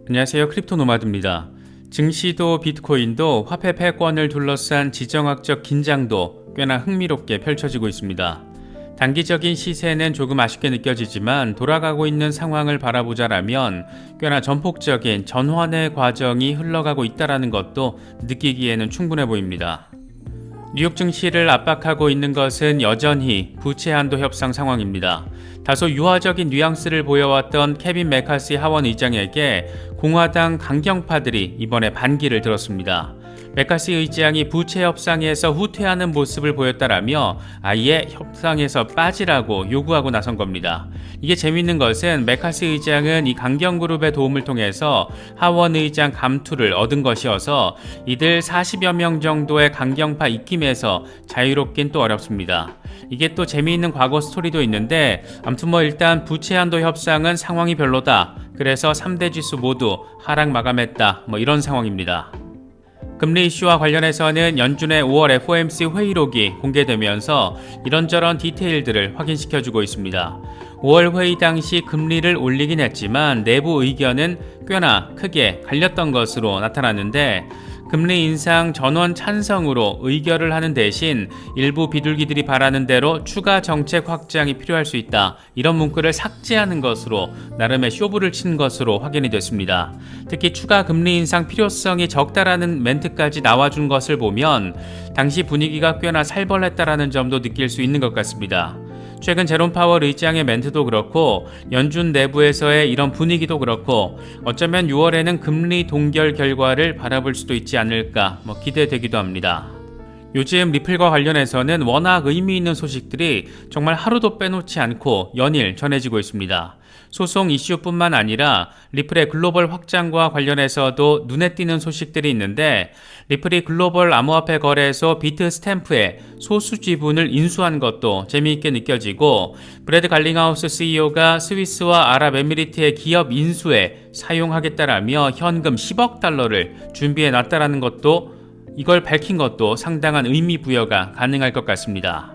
안녕하세요. 크립토노마드입니다. 증시도 비트코인도 화폐 패권을 둘러싼 지정학적 긴장도 꽤나 흥미롭게 펼쳐지고 있습니다. 단기적인 시세는 조금 아쉽게 느껴지지만 돌아가고 있는 상황을 바라보자라면 꽤나 전폭적인 전환의 과정이 흘러가고 있다는 것도 느끼기에는 충분해 보입니다. 뉴욕 증시를 압박하고 있는 것은 여전히 부채 한도 협상 상황입니다. 다소 유화적인 뉘앙스를 보여왔던 케빈 메카시 하원 의장에게 공화당 강경파들이 이번에 반기를 들었습니다. 메카시 의장이 부채 협상에서 후퇴하는 모습을 보였다라며 아예 협상에서 빠지라고 요구하고 나선 겁니다. 이게 재밌는 것은 메카시 의장은 이 강경그룹의 도움을 통해서 하원 의장 감투를 얻은 것이어서 이들 40여 명 정도의 강경파 입김에서 자유롭긴 또 어렵습니다. 이게 또 재미있는 과거 스토리도 있는데 아무튼 일단 부채 한도 협상은 상황이 별로다. 그래서 3대 지수 모두 하락 마감했다. 이런 상황입니다. 금리 이슈와 관련해서는 연준의 5월 FOMC 회의록이 공개되면서 이런저런 디테일들을 확인시켜주고 있습니다. 5월 회의 당시 금리를 올리긴 했지만 내부 의견은 꽤나 크게 갈렸던 것으로 나타났는데 금리 인상 전원 찬성으로 의결을 하는 대신 일부 비둘기들이 바라는 대로 추가 정책 확장이 필요할 수 있다. 이런 문구를 삭제하는 것으로 나름의 쇼부를 친 것으로 확인이 됐습니다. 특히 추가 금리 인상 필요성이 적다라는 멘트까지 나와준 것을 보면 당시 분위기가 꽤나 살벌했다라는 점도 느낄 수 있는 것 같습니다. 최근 제롬 파월 의장의 멘트도 그렇고 연준 내부에서의 이런 분위기도 그렇고 어쩌면 6월에는 금리 동결 결과를 바라볼 수도 있지 않을까 기대되기도 합니다. 요즘 리플과 관련해서는 워낙 의미 있는 소식들이 정말 하루도 빼놓지 않고 연일 전해지고 있습니다. 소송 이슈뿐만 아니라 리플의 글로벌 확장과 관련해서도 눈에 띄는 소식들이 있는데 리플이 글로벌 암호화폐 거래소 비트스탬프의 소수 지분을 인수한 것도 재미있게 느껴지고 브래드 갈링하우스 CEO가 스위스와 아랍에미리트의 기업 인수에 사용하겠다라며 현금 10억 달러를 준비해 놨다라는 것도 이걸 밝힌 것도 상당한 의미 부여가 가능할 것 같습니다.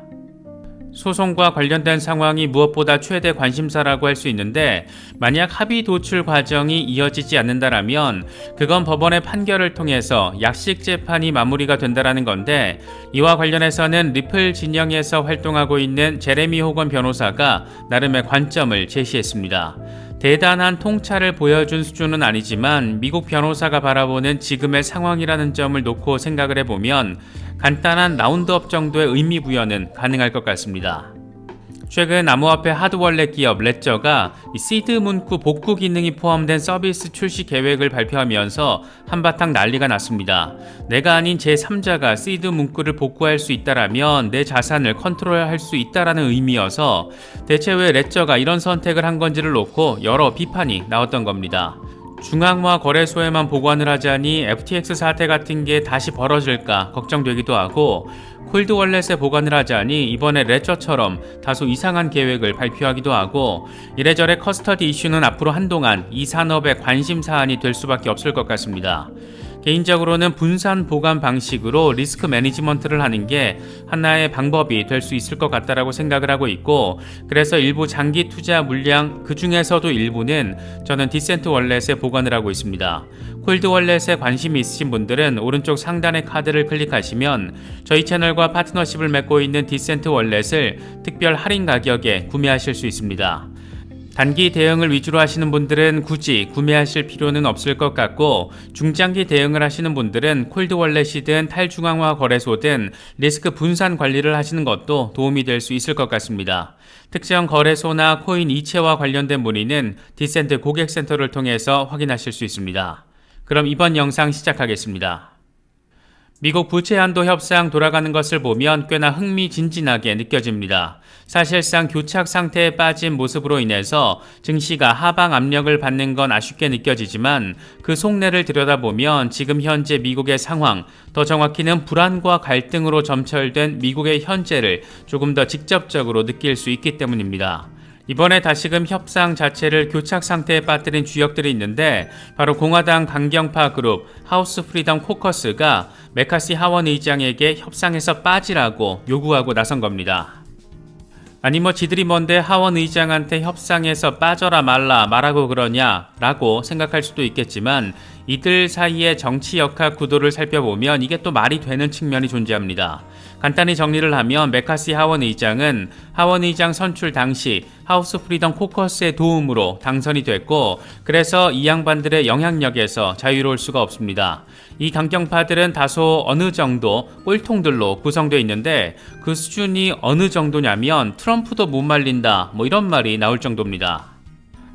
소송과 관련된 상황이 무엇보다 최대 관심사라고 할 수 있는데 만약 합의 도출 과정이 이어지지 않는다라면 그건 법원의 판결을 통해서 약식 재판이 마무리가 된다라는 건데 이와 관련해서는 리플 진영에서 활동하고 있는 제레미 호건 변호사가 나름의 관점을 제시했습니다. 대단한 통찰을 보여준 수준은 아니지만 미국 변호사가 바라보는 지금의 상황이라는 점을 놓고 생각을 해보면 간단한 라운드업 정도의 의미 부여는 가능할 것 같습니다. 최근 암호화폐 하드월렛 기업 레저가 시드 문구 복구 기능이 포함된 서비스 출시 계획을 발표하면서 한바탕 난리가 났습니다. 내가 아닌 제3자가 시드 문구를 복구할 수 있다라면 내 자산을 컨트롤할 수 있다라는 의미여서 대체 왜 레저가 이런 선택을 한 건지를 놓고 여러 비판이 나왔던 겁니다. 중앙화 거래소에만 보관을 하자니 FTX 사태 같은 게 다시 벌어질까 걱정되기도 하고 콜드월렛에 보관을 하자니 이번에 레저처럼 다소 이상한 계획을 발표하기도 하고 이래저래 커스터디 이슈는 앞으로 한동안 이 산업의 관심사안이 될 수밖에 없을 것 같습니다. 개인적으로는 분산 보관 방식으로 리스크 매니지먼트를 하는 게 하나의 방법이 될 수 있을 것 같다라고 생각을 하고 있고 그래서 일부 장기 투자 물량 그 중에서도 일부는 저는 디센트 월렛에 보관을 하고 있습니다. 콜드 월렛에 관심이 있으신 분들은 오른쪽 상단의 카드를 클릭하시면 저희 채널과 파트너십을 맺고 있는 디센트 월렛을 특별 할인 가격에 구매하실 수 있습니다. 단기 대응을 위주로 하시는 분들은 굳이 구매하실 필요는 없을 것 같고 중장기 대응을 하시는 분들은 콜드월렛이든 탈중앙화 거래소든 리스크 분산 관리를 하시는 것도 도움이 될 수 있을 것 같습니다. 특정 거래소나 코인 이체와 관련된 문의는 디센트 고객센터를 통해서 확인하실 수 있습니다. 그럼 이번 영상 시작하겠습니다. 미국 부채 한도 협상 돌아가는 것을 보면 꽤나 흥미진진하게 느껴집니다. 사실상 교착 상태에 빠진 모습으로 인해서 증시가 하방 압력을 받는 건 아쉽게 느껴지지만 그 속내를 들여다보면 지금 현재 미국의 상황, 더 정확히는 불안과 갈등으로 점철된 미국의 현재를 조금 더 직접적으로 느낄 수 있기 때문입니다. 이번에 다시금 협상 자체를 교착 상태에 빠뜨린 주역들이 있는데 바로 공화당 강경파 그룹 하우스 프리덤 코커스가 메카시 하원 의장에게 협상에서 빠지라고 요구하고 나선 겁니다. 아니 뭐 지들이 뭔데 하원 의장한테 협상에서 빠져라 말라 말하고 그러냐 라고 생각할 수도 있겠지만 이들 사이의 정치 역학 구도를 살펴보면 이게 또 말이 되는 측면이 존재합니다. 간단히 정리를 하면 맥카시 하원 의장은 하원 의장 선출 당시 하우스 프리덤 코커스의 도움으로 당선이 됐고 그래서 이 양반들의 영향력에서 자유로울 수가 없습니다. 이 강경파들은 다소 어느 정도 꼴통들로 구성되어 있는데 그 수준이 어느 정도냐면 트럼프도 못 말린다 뭐 이런 말이 나올 정도입니다.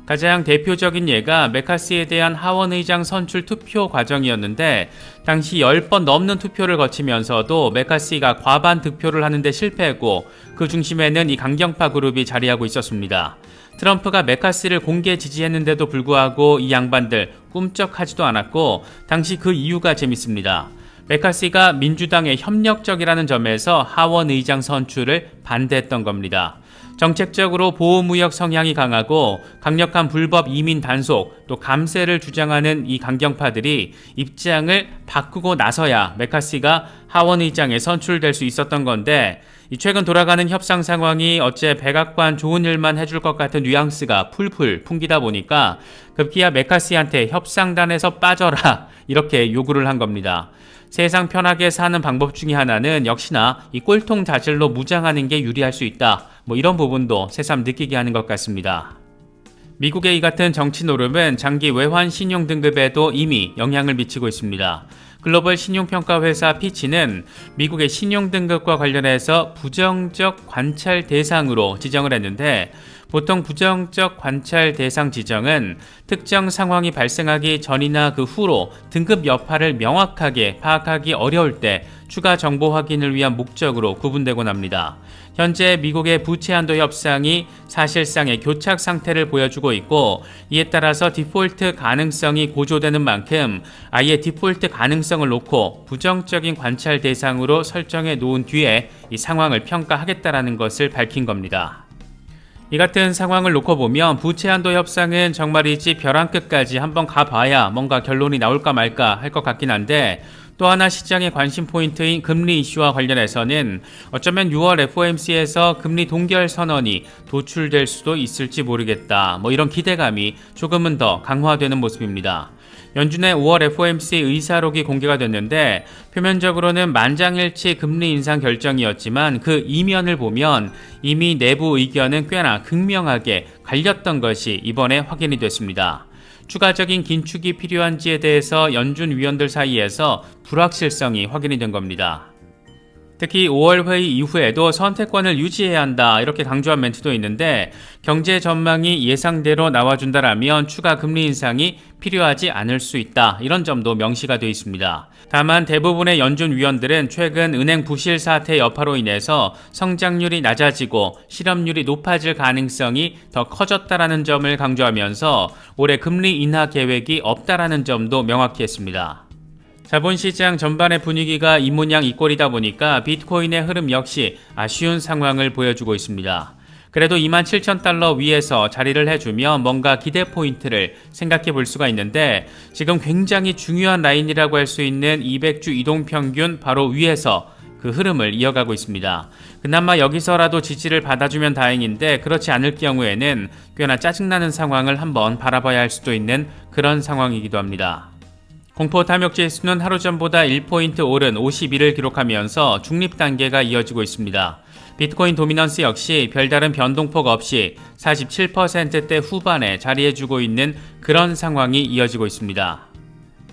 가장 대표적인 예가 맥카시에 대한 하원 의장 선출 투표 과정이었는데 당시 10번 넘는 투표를 거치면서도 맥카시가 과반 득표를 하는데 실패했고 그 중심에는 이 강경파 그룹이 자리하고 있었습니다. 트럼프가 맥카시를 공개 지지했는데도 불구하고 이 양반들 꿈쩍하지도 않았고 당시 그 이유가 재밌습니다. 맥카시가 민주당의 협력적이라는 점에서 하원 의장 선출을 반대했던 겁니다. 정책적으로 보호무역 성향이 강하고 강력한 불법 이민 단속 또 감세를 주장하는 이 강경파들이 입장을 바꾸고 나서야 맥카시가 하원의장에 선출될 수 있었던 건데 최근 돌아가는 협상 상황이 어째 백악관 좋은 일만 해줄 것 같은 뉘앙스가 풀풀 풍기다 보니까 급기야 맥카시한테 협상단에서 빠져라 이렇게 요구를 한 겁니다. 세상 편하게 사는 방법 중에 하나는 역시나 이 꼴통 자질로 무장하는 게 유리할 수 있다. 뭐 이런 부분도 새삼 느끼게 하는 것 같습니다. 미국의 이 같은 정치 노름은 장기 외환 신용 등급에도 이미 영향을 미치고 있습니다. 글로벌 신용평가 회사 피치는 미국의 신용 등급과 관련해서 부정적 관찰 대상으로 지정을 했는데 보통 부정적 관찰 대상 지정은 특정 상황이 발생하기 전이나 그 후로 등급 여파를 명확하게 파악하기 어려울 때 추가 정보 확인을 위한 목적으로 구분되곤 합니다. 현재 미국의 부채 한도 협상이 사실상의 교착 상태를 보여주고 있고 이에 따라서 디폴트 가능성이 고조되는 만큼 아예 디폴트 가능성을 놓고 부정적인 관찰 대상으로 설정해 놓은 뒤에 이 상황을 평가하겠다라는 것을 밝힌 겁니다. 이 같은 상황을 놓고 보면 부채 한도 협상은 정말이지 벼랑 끝까지 한번 가봐야 뭔가 결론이 나올까 말까 할 것 같긴 한데 또 하나 시장의 관심 포인트인 금리 이슈와 관련해서는 어쩌면 6월 FOMC에서 금리 동결 선언이 도출될 수도 있을지 모르겠다. 뭐 이런 기대감이 조금은 더 강화되는 모습입니다. 연준의 5월 FOMC 의사록이 공개가 됐는데 표면적으로는 만장일치 금리 인상 결정이었지만 그 이면을 보면 이미 내부 의견은 꽤나 극명하게 갈렸던 것이 이번에 확인이 됐습니다. 추가적인 긴축이 필요한지에 대해서 연준 위원들 사이에서 불확실성이 확인이 된 겁니다. 특히 5월 회의 이후에도 선택권을 유지해야 한다 이렇게 강조한 멘트도 있는데 경제 전망이 예상대로 나와준다라면 추가 금리 인상이 필요하지 않을 수 있다 이런 점도 명시가 되어 있습니다. 다만 대부분의 연준 위원들은 최근 은행 부실 사태 여파로 인해서 성장률이 낮아지고 실업률이 높아질 가능성이 더 커졌다라는 점을 강조하면서 올해 금리 인하 계획이 없다라는 점도 명확히 했습니다. 자본시장 전반의 분위기가 이 모양 이 꼴이다 보니까 비트코인의 흐름 역시 아쉬운 상황을 보여주고 있습니다. 그래도 27,000달러 위에서 자리를 해주면 뭔가 기대 포인트를 생각해 볼 수가 있는데 지금 굉장히 중요한 라인이라고 할 수 있는 200주 이동평균 바로 위에서 그 흐름을 이어가고 있습니다. 그나마 여기서라도 지지를 받아주면 다행인데 그렇지 않을 경우에는 꽤나 짜증나는 상황을 한번 바라봐야 할 수도 있는 그런 상황이기도 합니다. 공포 탐욕 지수는 하루 전보다 1포인트 오른 51을 기록하면서 중립 단계가 이어지고 있습니다. 비트코인 도미넌스 역시 별다른 변동폭 없이 47%대 후반에 자리해주고 있는 그런 상황이 이어지고 있습니다.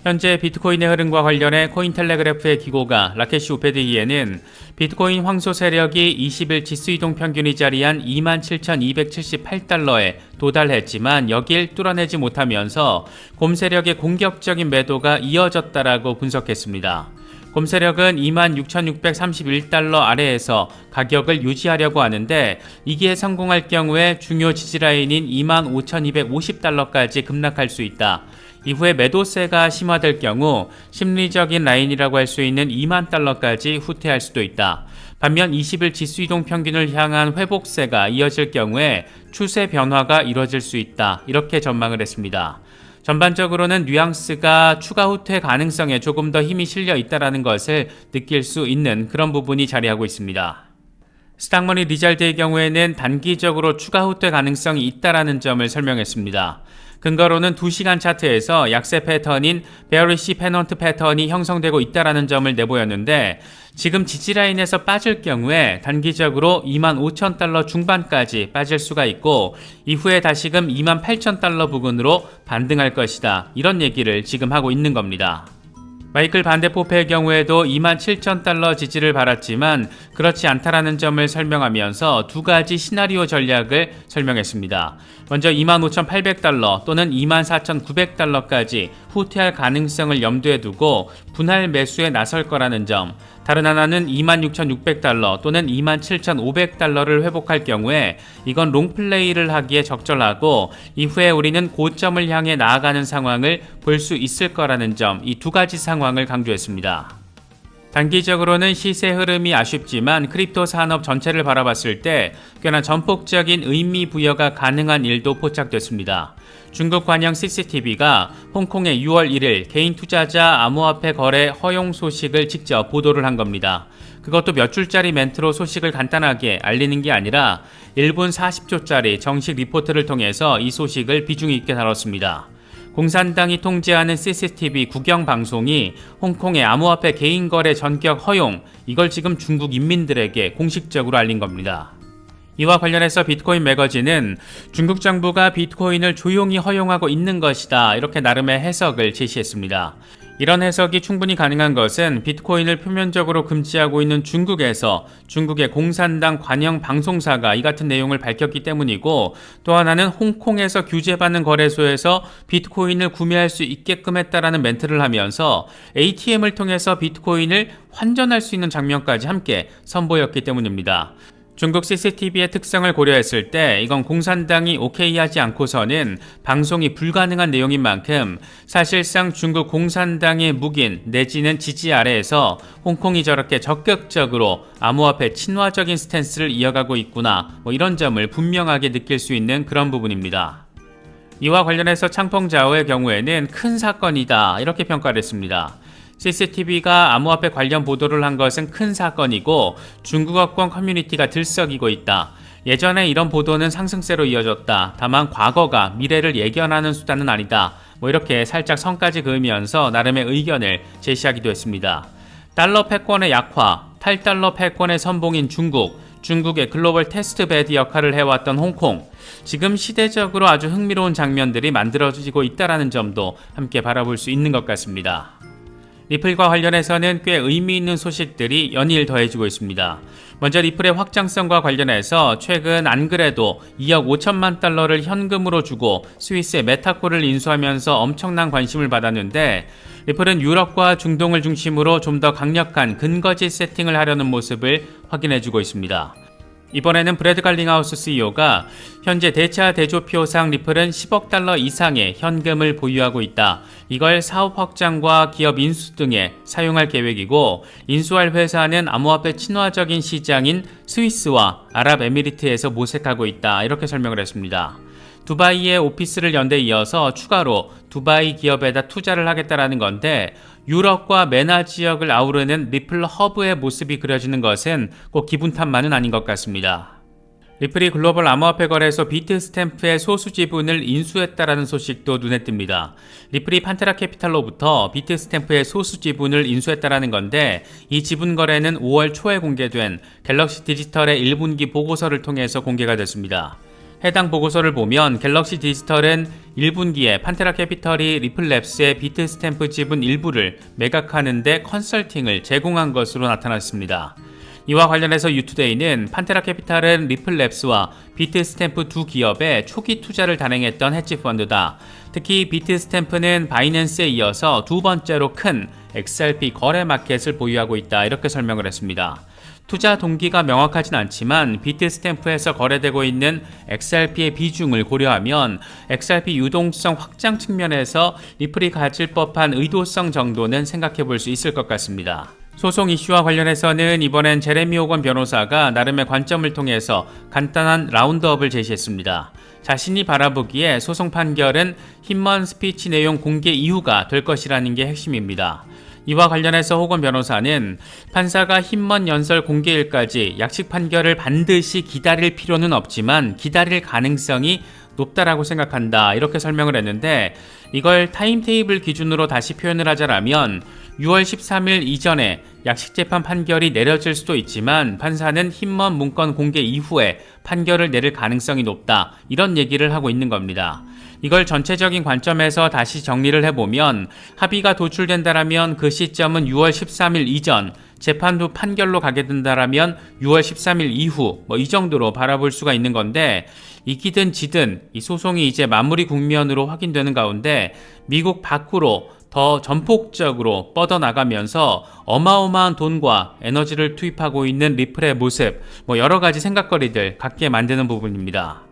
현재 비트코인의 흐름과 관련해 코인텔레그래프의 기고가 라케시 우페드기에는 비트코인 황소 세력이 20일 지수이동 평균이 자리한 27,278달러에 도달했지만 여길 뚫어내지 못하면서 곰 세력의 공격적인 매도가 이어졌다라고 분석했습니다. 곰 세력은 26,631달러 아래에서 가격을 유지하려고 하는데 이기에 성공할 경우에 중요 지지라인인 25,250달러까지 급락할 수 있다. 이후에 매도세가 심화될 경우 심리적인 라인이라고 할 수 있는 2만 달러까지 후퇴할 수도 있다. 반면 20일 지수이동 평균을 향한 회복세가 이어질 경우에 추세 변화가 이뤄질 수 있다. 이렇게 전망을 했습니다. 전반적으로는 뉘앙스가 추가 후퇴 가능성에 조금 더 힘이 실려 있다는 것을 느낄 수 있는 그런 부분이 자리하고 있습니다. 스탁머니 리잘드의 경우에는 단기적으로 추가 후퇴 가능성이 있다라는 점을 설명했습니다. 근거로는 2시간 차트에서 약세 패턴인 베어리시 페넌트 패턴이 형성되고 있다라는 점을 내보였는데 지금 지지라인에서 빠질 경우에 단기적으로 25,000달러 중반까지 빠질 수가 있고 이후에 다시금 28,000달러 부근으로 반등할 것이다. 이런 얘기를 지금 하고 있는 겁니다. 마이클 반데포페의 경우에도 27,000달러 지지를 받았지만 그렇지 않다라는 점을 설명하면서 두 가지 시나리오 전략을 설명했습니다. 먼저 25,800달러 또는 24,900달러까지 후퇴할 가능성을 염두에 두고 분할 매수에 나설 거라는 점, 다른 하나는 26,600달러 또는 27,500달러를 회복할 경우에 이건 롱플레이를 하기에 적절하고 이후에 우리는 고점을 향해 나아가는 상황을 볼 수 있을 거라는 점, 이 두 가지 상황을 강조했습니다. 단기적으로는 시세 흐름이 아쉽지만 크립토 산업 전체를 바라봤을 때 꽤나 전폭적인 의미 부여가 가능한 일도 포착됐습니다. 중국 관영 CCTV가 홍콩의 6월 1일 개인 투자자 암호화폐 거래 허용 소식을 직접 보도를 한 겁니다. 그것도 몇 줄짜리 멘트로 소식을 간단하게 알리는 게 아니라 1분 40초짜리 정식 리포트를 통해서 이 소식을 비중 있게 다뤘습니다. 공산당이 통제하는 CCTV 국영방송이 홍콩의 암호화폐 개인거래 전격 허용, 이걸 지금 중국 인민들에게 공식적으로 알린 겁니다. 이와 관련해서 비트코인 매거진은 중국 정부가 비트코인을 조용히 허용하고 있는 것이다, 이렇게 나름의 해석을 제시했습니다. 이런 해석이 충분히 가능한 것은 비트코인을 표면적으로 금지하고 있는 중국에서 중국의 공산당 관영 방송사가 이 같은 내용을 밝혔기 때문이고, 또 하나는 홍콩에서 규제받는 거래소에서 비트코인을 구매할 수 있게끔 했다라는 멘트를 하면서 ATM을 통해서 비트코인을 환전할 수 있는 장면까지 함께 선보였기 때문입니다. 중국 CCTV의 특성을 고려했을 때 이건 공산당이 오케이 하지 않고서는 방송이 불가능한 내용인 만큼 사실상 중국 공산당의 묵인 내지는 지지 아래에서 홍콩이 저렇게 적극적으로 암호화폐 친화적인 스탠스를 이어가고 있구나, 이런 점을 분명하게 느낄 수 있는 그런 부분입니다. 이와 관련해서 창펑자오의 경우에는 큰 사건이다, 이렇게 평가를 했습니다. CCTV가 암호화폐 관련 보도를 한 것은 큰 사건이고 중국어권 커뮤니티가 들썩이고 있다. 예전에 이런 보도는 상승세로 이어졌다. 다만 과거가 미래를 예견하는 수단은 아니다. 이렇게 살짝 선까지 그으면서 나름의 의견을 제시하기도 했습니다. 달러 패권의 약화, 탈달러 패권의 선봉인 중국의 글로벌 테스트베드 역할을 해왔던 홍콩, 지금 시대적으로 아주 흥미로운 장면들이 만들어지고 있다는 점도 함께 바라볼 수 있는 것 같습니다. 리플과 관련해서는 꽤 의미 있는 소식들이 연일 더해지고 있습니다. 먼저 리플의 확장성과 관련해서 최근 안 그래도 2억 5천만 달러를 현금으로 주고 스위스의 메타코를 인수하면서 엄청난 관심을 받았는데, 리플은 유럽과 중동을 중심으로 좀 더 강력한 근거지 세팅을 하려는 모습을 확인해주고 있습니다. 이번에는 브래드 갈링하우스 CEO가 현재 대차 대조표상 리플은 10억 달러 이상의 현금을 보유하고 있다. 이걸 사업 확장과 기업 인수 등에 사용할 계획이고, 인수할 회사는 암호화폐 친화적인 시장인 스위스와 아랍에미리트에서 모색하고 있다, 이렇게 설명을 했습니다. 두바이에 오피스를 연 데 이어서 추가로 두바이 기업에다 투자를 하겠다라는 건데, 유럽과 메나 지역을 아우르는 리플 허브의 모습이 그려지는 것은 꼭 기분 탓만은 아닌 것 같습니다. 리플이 글로벌 암호화폐 거래소 비트스탬프의 소수 지분을 인수했다라는 소식도 눈에 띕니다. 리플이 판테라 캐피탈로부터 비트스탬프의 소수 지분을 인수했다라는 건데, 이 지분 거래는 5월 초에 공개된 갤럭시 디지털의 1분기 보고서를 통해서 공개가 됐습니다. 해당 보고서를 보면 갤럭시 디지털은 1분기에 판테라 캐피털이 리플랩스의 비트스탬프 지분 일부를 매각하는 데 컨설팅을 제공한 것으로 나타났습니다. 이와 관련해서 유투데이는 판테라 캐피탈은 리플랩스와 비트스탬프 두 기업에 초기 투자를 단행했던 헤지펀드다. 특히 비트스탬프는 바이낸스에 이어서 두 번째로 큰 XRP 거래 마켓을 보유하고 있다, 이렇게 설명을 했습니다. 투자 동기가 명확하진 않지만 비트스탬프에서 거래되고 있는 XRP의 비중을 고려하면 XRP 유동성 확장 측면에서 리플이 가질 법한 의도성 정도는 생각해 볼 수 있을 것 같습니다. 소송 이슈와 관련해서는 이번엔 제레미 호건 변호사가 나름의 관점을 통해서 간단한 라운드업을 제시했습니다. 자신이 바라보기에 소송 판결은 힘먼 스피치 내용 공개 이후가 될 것이라는 게 핵심입니다. 이와 관련해서 호건 변호사는 판사가 힘먼 연설 공개일까지 약식 판결을 반드시 기다릴 필요는 없지만 기다릴 가능성이 높다라고 생각한다, 이렇게 설명을 했는데, 이걸 타임테이블 기준으로 다시 표현을 하자라면 6월 13일 이전에 약식재판 판결이 내려질 수도 있지만 판사는 힘먼 문건 공개 이후에 판결을 내릴 가능성이 높다, 이런 얘기를 하고 있는 겁니다. 이걸 전체적인 관점에서 다시 정리를 해보면 합의가 도출된다라면 그 시점은 6월 13일 이전, 재판부 판결로 가게 된다라면 6월 13일 이후, 이 정도로 바라볼 수가 있는 건데, 이기든 지든 이 소송이 이제 마무리 국면으로 확인되는 가운데 미국 밖으로 더 전폭적으로 뻗어나가면서 어마어마한 돈과 에너지를 투입하고 있는 리플의 모습, 여러 가지 생각거리들 갖게 만드는 부분입니다.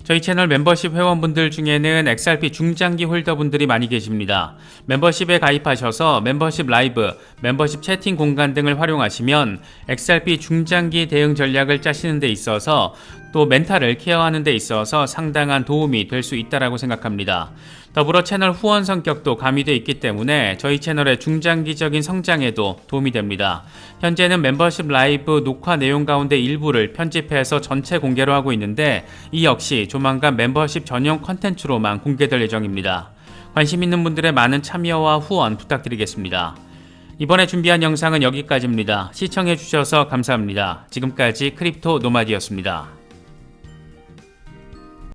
저희 채널 멤버십 회원분들 중에는 XRP 중장기 홀더분들이 많이 계십니다. 멤버십에 가입하셔서 멤버십 라이브, 멤버십 채팅 공간 등을 활용하시면 XRP 중장기 대응 전략을 짜시는 데 있어서 또 멘탈을 케어하는 데 있어서 상당한 도움이 될 수 있다고 생각합니다. 더불어 채널 후원 성격도 가미되어 있기 때문에 저희 채널의 중장기적인 성장에도 도움이 됩니다. 현재는 멤버십 라이브 녹화 내용 가운데 일부를 편집해서 전체 공개로 하고 있는데, 이 역시 조만간 멤버십 전용 컨텐츠로만 공개될 예정입니다. 관심 있는 분들의 많은 참여와 후원 부탁드리겠습니다. 이번에 준비한 영상은 여기까지입니다. 시청해주셔서 감사합니다. 지금까지 크립토 노마디였습니다.